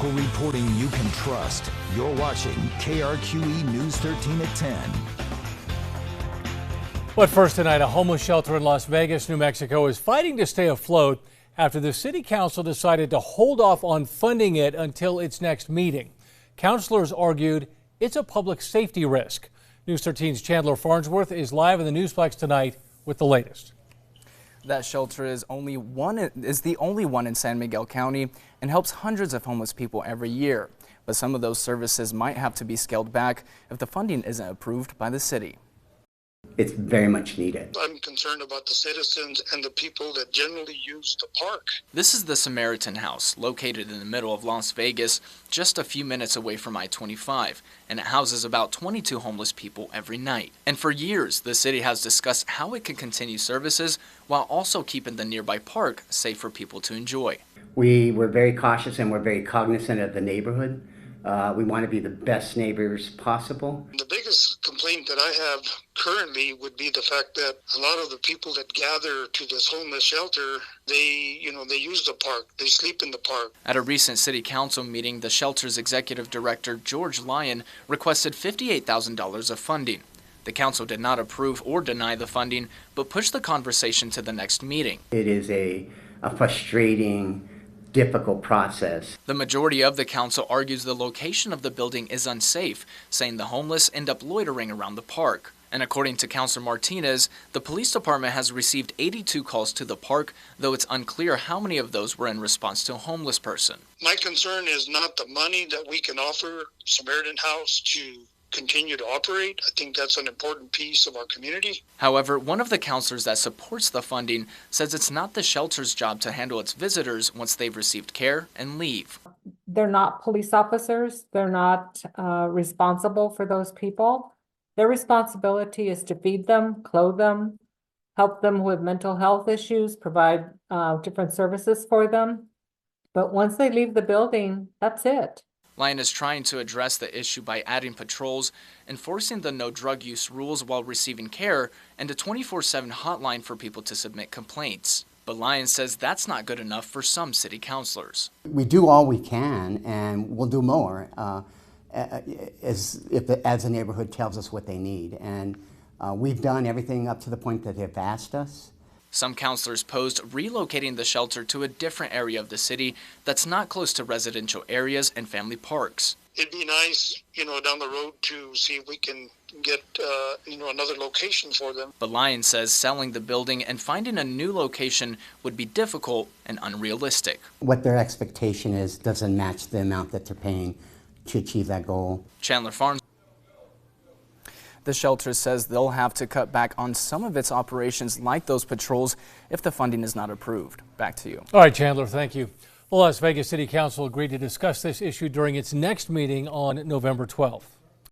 Local reporting you can trust. You're watching KRQE News 13 at 10. But first tonight, a homeless shelter in Las Vegas, New Mexico is fighting to stay afloat after the city council decided to hold off on funding it until its next meeting. Councilors argued it's a public safety risk. News 13's Chandler Farnsworth is live in the Newsplex tonight with the latest. That shelter is the only one in San Miguel County and helps hundreds of homeless people every year. But some of those services might have to be scaled back if the funding isn't approved by the city. It's very much needed. I'm concerned about the citizens and the people that generally use the park. This is the Samaritan House, located in the middle of Las Vegas, just a few minutes away from I-25, and it houses about 22 homeless people every night. And for years, the city has discussed how it can continue services while also keeping the nearby park safe for people to enjoy. We were very cautious and we're very cognizant of the neighborhood. We want to be the best neighbors possible. The biggest complaint that I have currently would be the fact that a lot of the people that gather to this homeless shelter, they use the park, they sleep in the park. At a recent city council meeting, the shelter's executive director, George Lyon, requested $58,000 of funding. The council did not approve or deny the funding, but pushed the conversation to the next meeting. It is a frustrating, difficult process. The majority of the council argues the location of the building is unsafe, saying the homeless end up loitering around the park. And according to Councilor Martinez, the police department has received 82 calls to the park, though it's unclear how many of those were in response to a homeless person. My concern is not the money that we can offer Samaritan House to continue to operate. I think that's an important piece of our community. However, one of the counselors that supports the funding says it's not the shelter's job to handle its visitors once they've received care and leave. They're not police officers. They're not responsible for those people. Their responsibility is to feed them, clothe them, help them with mental health issues, provide different services for them. But once they leave the building, that's it. Lyon is trying to address the issue by adding patrols, enforcing the no drug use rules while receiving care, and a 24/7 hotline for people to submit complaints. But Lyon says that's not good enough for some city councilors. We do all we can, and we'll do more as the neighborhood tells us what they need. And we've done everything up to the point that they've asked us. Some councilors posed relocating the shelter to a different area of the city that's not close to residential areas and family parks. It'd be nice, down the road to see if we can get, another location for them. But Lyon says selling the building and finding a new location would be difficult and unrealistic. What their expectation is doesn't match the amount that they're paying to achieve that goal. Chandler Farms. The shelter says they'll have to cut back on some of its operations like those patrols if the funding is not approved. Back to you. All right, Chandler, thank you. The Las Vegas City Council agreed to discuss this issue during its next meeting on November 12th.